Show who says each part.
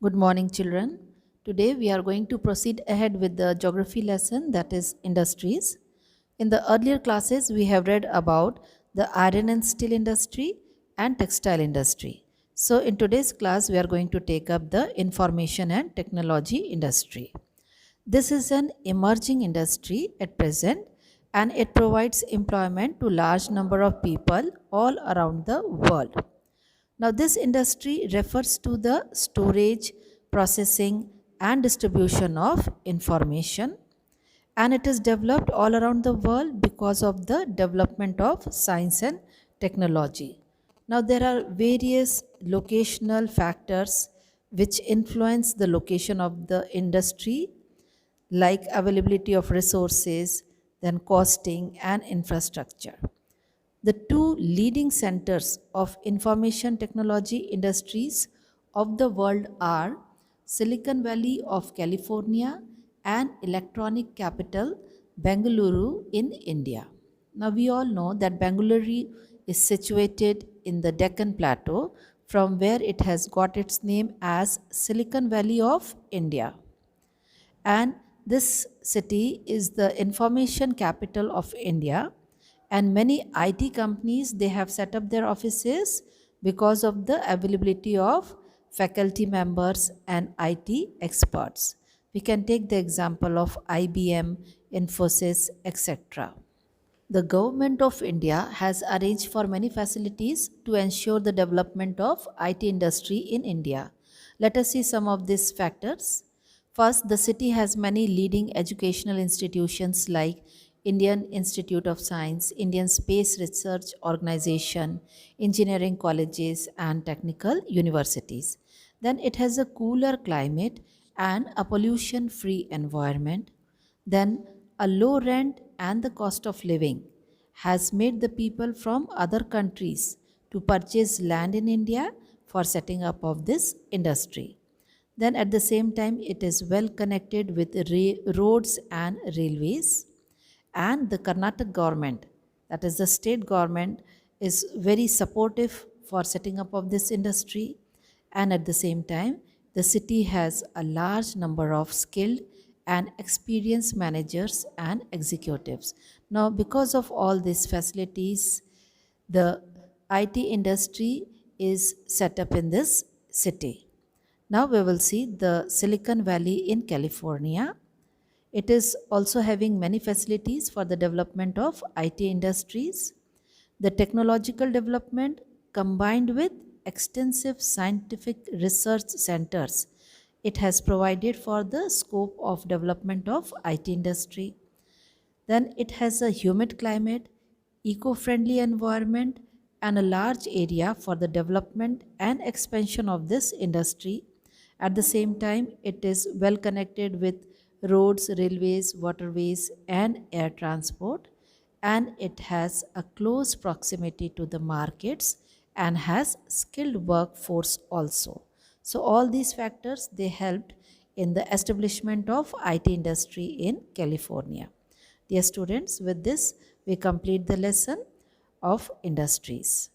Speaker 1: Good morning, children. Today we are going to proceed ahead with the geography lesson, that is industries. In the earlier classes, we have read about the iron and steel industry and textile industry. So, in today's class, we are going to take up the information and technology industry. This is an emerging industry at present, and it provides employment to large number of people all around the world. Now, this industry refers to the storage, processing, and distribution of information, and it is developed all around the world because of the development of science and technology. Now, there are various locational factors which influence the location of the industry, like availability of resources, then costing, and infrastructure. The two leading centers of information technology industries of the world are Silicon Valley of California and electronic capital Bengaluru in India. Now we all know that Bengaluru is situated in the Deccan Plateau, from where it has got its name as Silicon Valley of India. And this city is the information capital of India, and many IT companies, they have set up their offices because of the availability of faculty members and IT experts. We can take the example of IBM, Infosys, etc. The government of India has arranged for many facilities to ensure the development of IT industry in India. Let us see some of these factors. First, the city has many leading educational institutions like Indian Institute of Science, Indian Space Research Organization, engineering colleges, and technical universities. Then it has a cooler climate and a pollution free environment. Then a low rent and the cost of living has made the people from other countries to purchase land in India for setting up of this industry. Then at the same time, it is well connected with roads and railways. And the Karnataka government, that is the state government, is very supportive for setting up of this industry. And at the same time, the city has a large number of skilled and experienced managers and executives. Now, because of all these facilities, the IT industry is set up in this city. Now we will see the Silicon Valley in California. It is also having many facilities for the development of IT industries. The technological development combined with extensive scientific research centers, it has provided for the scope of development of IT industry. Then it has a humid climate, eco-friendly environment, and a large area for the development and expansion of this industry. At the same time, it is well connected with roads, railways, waterways, and air transport, and it has a close proximity to the markets and has skilled workforce also. So all these factors, they helped in the establishment of IT industry in California. Dear students, with this we complete the lesson of industries.